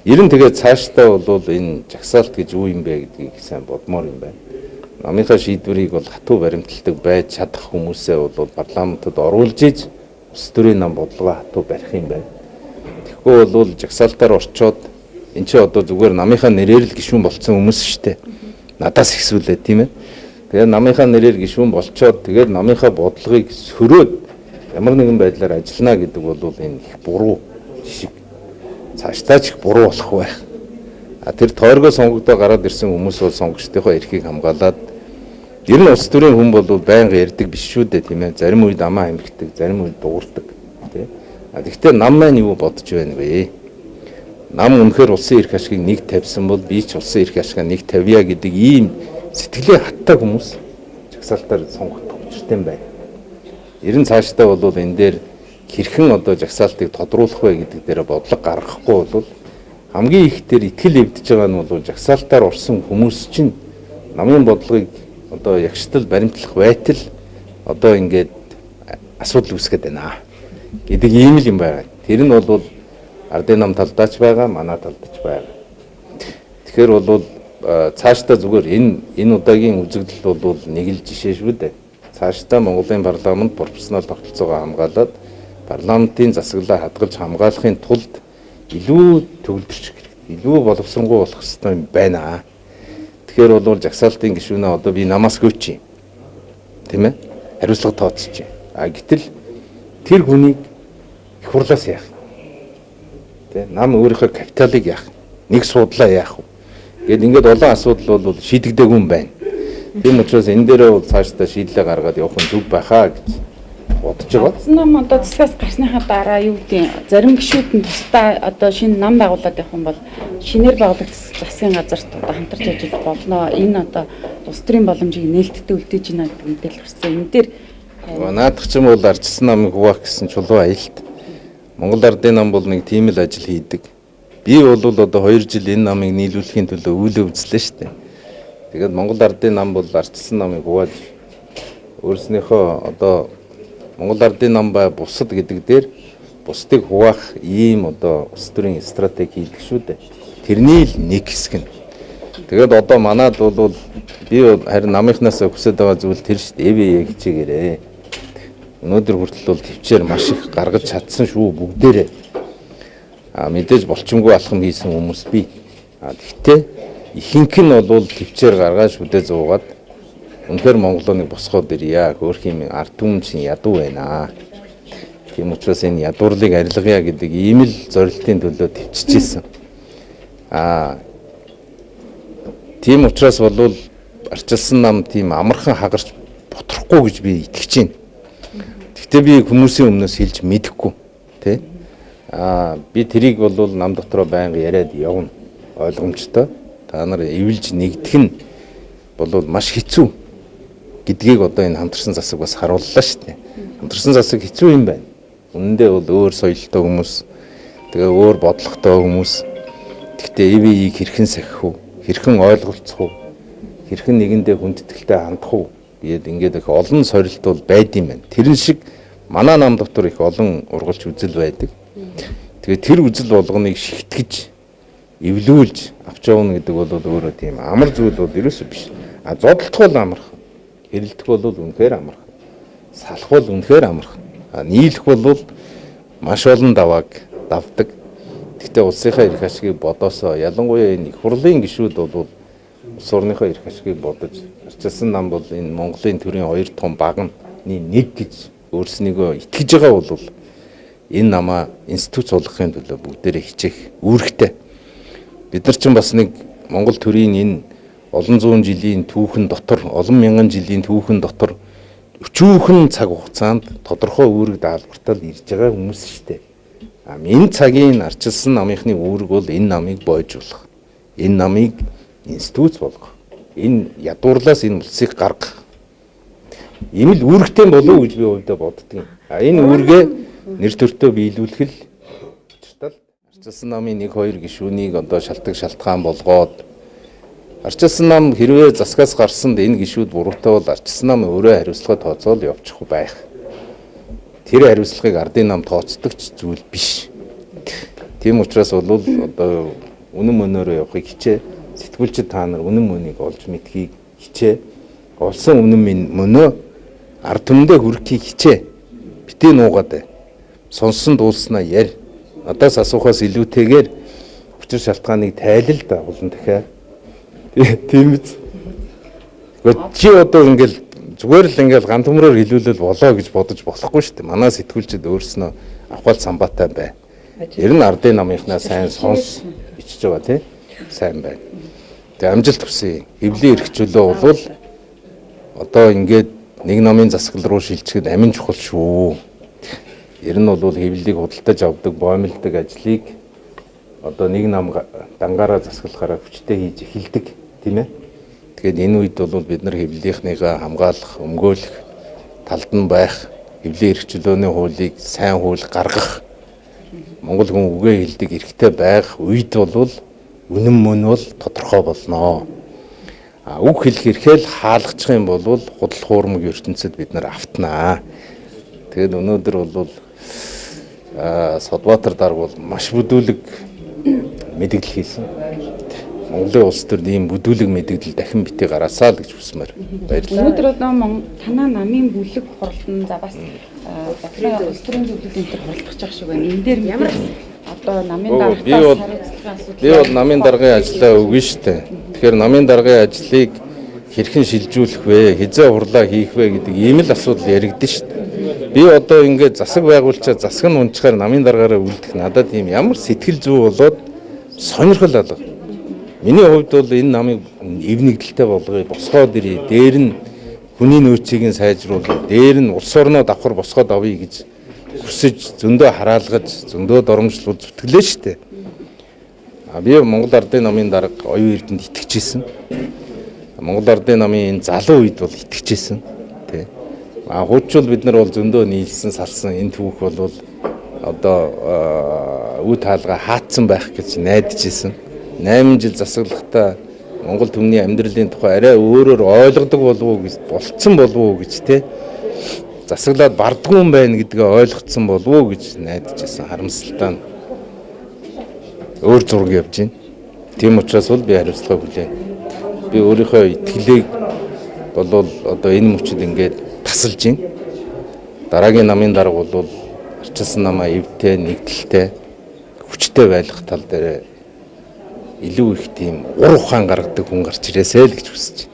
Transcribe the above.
Ер нь тэгээд цаашдаа бол энэ жагсаалт гэж юу юм бэ гэдгийг сайн бодмоор юм байна. Намынхаа шийдвэрийг бол хатуу баримталдаг байж чадах хүмүүсээ бол парламентод оруулж иж улс төрийн нам бодлогоо хатуу барих юм байна. Тэгэхгүй бол жагсаалтаар орчоод эн чинь одоо зүгээр намынхаа нэрээр л гишүүн болцсон хүмүүс шүү дээ. Надаас ихсүүлээ тийм ээ. Тэгээд намынхаа нэрээр гишүүн болчоод тэгээд намынхаа бодлогыг сөрөөд ямар нэгэн байдлаар ажиллана гэдэг бол энэ их буруу жишг. Цаашдаа ч их буруу болох байх. Тэр тойргоо сонгогдоо гараад ирсэн хүмүүс бол сонгогчдынхоо эрхийг хамгаалаад ер нь улс төрийн хүн бол байнга ярьдаг биш шүү дээ тийм ээ. Зарим үед амаа амьддаг, зарим үед дуурдаг тийм. Гэхдээ нам маань юу бодож байна вэ? Нам үнэхээр улсын эрх ашигыг нэг тавьсан бол би ч улсын эрх ашигыг нэг тавья гэдэг ийм сэтгэлийн хаттай хүмүүс жагсаалтаар сонгогдох учиртай юм байна. Ер нь цаашдаа бол энэ дээр хэрхэн одоо жагсаалтыг тодруулах вэ гэдэг дээр бодлого гаргахгүй бол хамгийн их дээр итгэл эвдэж байгаа нь бол жагсаалтаар орсон хүмүүс чинь намын бодлогыг одоо ягштал баримтлах байтал одоо ингээд асуудал үүсгээд байна гэдэг ийм л юм байна. Тэр нь бол ардын нам талдаач байгаа, манай талдаач байгаа. Тэгэхээр бол цаашдаа зүгээр энэ удаагийн үзэгдэл бол нэг л жишээ шүү дээ. Цаашдаа Монголын парламент пропорционал тогтолцоогоо хамгаалаад парламентын засаглалаа хадгалж хамгаалахын тулд илүү төвлөрч, илүү боловсронгуй болох хэрэгтэй юм байна. Тэгэхээр бол жагсаалтын гишүүнээ одоо би намаас гүйч юм. Тийм ээ? Хариуцлага тооцож байна. Гэтэл тэр хүнийг их хурлаас яах? Тэ нам өөрийнхөө капиталыг яах? Нэг суудлаа яах вэ? Гэт ингээд олон асуудал бол шийдэгдээгүй юм байна. Тийм учраас энэ дээрээ бол цаашдаа шийдлээ гаргаад явах нь зүг байхаа гэж бодож байгаа. Нам одоо засгаас гарсныхаа дараа юу гэдэг зарим гишүүд нь тусдаа одоо шинэ нам байгуулад явах юм бол шинээр байгуулагдсан засгийн газарт одоо хамтарч ажиллах болно. Энэ одоо улс төрийн боломжийг нээлттэй үлдээж байна гэдэг мэдээлэл гарсан. Энэ дээр наадах ч юм бол ардчилсан намыг хуваах гэсэн чулуу аялт. Монгол ардын нам бол нэг тийм л ажил хийдэг. Би бол одоо 2 жил энэ намыг нийлүүлэхийн төлөө үйл явдлаа шүү дээ. Тэгээд Монгол ардын нам бол ардчилсан намыг хувааж өөрснийхөө одоо Монгол ардын нам бай бусад гэдэг дээр бусдыг хуваах ийм одоо улс төрийн стратеги хийдэг шүү дээ. Тэрний л нэг хэсэг нь. Тэгээд одоо манад бол би харин намынхнаас хүсэж байгаа зүйл тэр шүү дээ. ЭВ хичээгээрээ. Өнөөдөр хүртэл бол төвчээр маш их гаргаж чадсан шүү бүгдээрээ. Мэдээж болчимгүй алхам хийсэн хүмүүс би. Гэхдээ ихэнх нь бол төвчээр гаргаж хүдээ зуугаад үнэхээр Монголыг босгоод ирье. Хөөх юм ард түмэн чинь ядуу байна. Тийм учраас энэ ядуурлыг арилгая гэдэг ийм л зорилтын төлөө төвчжсэн. Тийм учраас бол арчилсан нам тийм амархан хагарч ботрохгүй гэж би итгэж байна. Гэхдээ би хүмүүсийн өмнөөс хэлж мэдэхгүй тий. Би тэрийг бол нам дотроо байнга яриад явна. Ойлгомжтой. Та нар эвэлж нэгдэх нь бол маш хэцүү гэдгийг одоо энэ хамтарсан засаг бас харууллаа шүү дээ. Хамтарсан засаг хэцүү юм байна. Үнэндээ бол өөр соёлтой хүмүүс, тэгээ өөр бодлоготой хүмүүс. Гэхдээ ЭВ-ийг хэрхэн сахих вэ? Хэрхэн ойлголцох вэ? Хэрхэн нэгэндээ хүндэтгэлтэй хандах вэ? Ингээд их олон сорилт бол байд юм байна. Тэрэн шиг манай нам дотор их олон ургалч үзэл байдаг. Тэгээ тэр үзэл болгоныг шигтгэж, эвлүүлж авч явна гэдэг бол өөрөө тийм амар зүйл бол ерөөсөө биш. Зодтолтох бол амархан. Хэрэлдэх бол үнэхээр амархан. Салах бол үнэхээр амархан. Нийлэх бол маш олон давааг давдаг. Гэхдээ улсынхаа эрх ашигыг бодосоо ялангуяа энэ их хурлын гишүүд бол улс орныхоо эрх ашигыг бодож арчилсан нам бол энэ Монголын төрийн 2 том багны нэг гэж өөрснийгөө итгэж байгаа бол энэ намаа институт суулгахын төлөө бүгдээрээ хичээх үүрэгтэй. Бид нар ч бас нэг Монгол төрийн энэ олон зуун жилийн түүхэн дотор, олон мянган жилийн түүхэн дотор өчүүхэн цаг хугацаанд тодорхой үүрэг даалгавартал ирж байгаа хүмүүс шүү дээ. Энэ цагийн арчилсан намынхны үүрэг бол энэ намыг бойжуулах, энэ намыг институт болгох, энэ ядуурлаас энэ улсыг гаргах. Ийм л үүрэгтэй болов уу гэж би хувьдаа боддог юм. Энэ үүргээ нэр төртөө биелүүлэх л учиртай. Арчилсан намын 1-2 гишүүнийг одоо шалтгаан шалтгаан болгоод арчилсан нам хэрвээ засгаас гарсанд энэ гишүүд буруутай бол арчилсан нам өөрөө хариуцлага тооцоол явчих байх. Тэр хариуцлагыг ардын нам тооцдог ч зүйл биш. Тийм учраас бол одоо үнэн мөнөөрөө явахыг хичээ. Сэтгүүлчид та нар үнэн мөнийг олж мэдхийг хичээ. Олсон үнэн мөнөө ард түмэндээ хүрэхийг хичээ. Битээ нуугаад бай. Сонсон дуулснаа ярь. Надаас асуухаас илүүтэйгээр учир шалтгааныг тайлал да улан дахиад. Тийм биз. Гэхдээ чи одоо ингээл зүгээр л ингээл ган төмрөөр хилүүлэл болоо гэж бодож болохгүй шүү дээ. Манай сэтгүүлчид өөрснөө авахал самбаатай бай. Ер нь ардын намынхнаа сайн сонс бичиж байгаа тий. Сайн байна. Тэгээ амжилт хүсье. Хэвлийн эрхчлөө бол одоо ингээд нэг намын засаглал руу шилжихэд амин чухал шүү. Ер нь бол хэвлэлийг худалдаж авдаг, боомлдог ажлыг одоо нэг нам дангаараа засаглахаараа хүчтэй хийж эхэлдэг тийм ээ. Тэгээд энэ үед бол бид нар хэвлэлийнхнийгаа хамгаалах, өмгөөлөх талд нь байх, хэвлийн эрхчлөөний хуулийг сайн хууль гаргах, Монгол хүн үгээ хэлдэг эрхтэй байх үед бол үнэн мөн бол тодорхой болно. Үг хэлэх эрхэл хаалгачих юм бол худал хуурмаг ертөнцид бид нар автнаа. Тэгээд өнөөдөр бол Содбаатар дарга бол маш бүдүүлэг мэдээлэл хийсэн. Монголын улс төр ийм бүдүүлэг мэдээлэл дахин битгий гараасаа л гэж хүсмээр баярлалаа. Өнөөдөр одоо танаа намын бүлэг хурлын за бас Батлын улс төрийн зөвлөлийн төр хуралдах гэж шиг байна. Энэ дээр ямар одоо намын даргатаас хариуцлагын асуудал. Би бол намын даргын ажлаа өгнө штэ. Тэгэхээр намын даргын ажлыг хэрхэн шилжүүлэх вэ? Хизээ хурлаа хийх вэ гэдэг ийм л асуудал яригдэн штэ. Би одоо ингээд засаг байгуулчаа засаг нь унчаар намын даргаараа үлдэх надад ийм ямар сэтгэл зүй болоод сонирхол алга. Миний хувьд бол энэ намыг эвнэгдэлтэй болгоё, босгоод ирье. Дээр нь хүний нөөцийг нь сайжруулах, дээр нь улс орноо давхар босгоод авъя гэж хүсэж зөндөө хараалгаж, зөндөө доромжлууд зүтгэлээ штэ. Би Монгол Ардын намын дарга оюун эрдэнэд итгэжсэн. Монгол Ардын намын энэ залуу үед бол итгэжсэн. Тэ. Хуучвал бид нар бол зөндөө нийлсэн, салсан энэ түүх бол одоо үе таалга хаацсан байх гэж найдаж исэн. 8 жил засаглахтаа Монгол түмний амьдралын тухай арай өөрөөр ойлгодог болов уу гэж болцсон болов уу гэж те засаглаад бардгүй юм байна гэдгээ ойлгоцсон болов уу гэж найдаж исэн. Харамсалтай нь өөр зураг явж байна. Тийм учраас бол би хариуцлага хүлээнэ. Би өөрийнхөө итгэлийг бол одоо энэ мөчид ингээд тасалж байна. Дараагийн намын дарга бол арчилсан намаа эвтэй, нэгдэлтэй, хүчтэй байх тал дээр илүү их тийм ур ухаан гаргадаг хүн гарч ирээсэй л гэж хүсэж байна.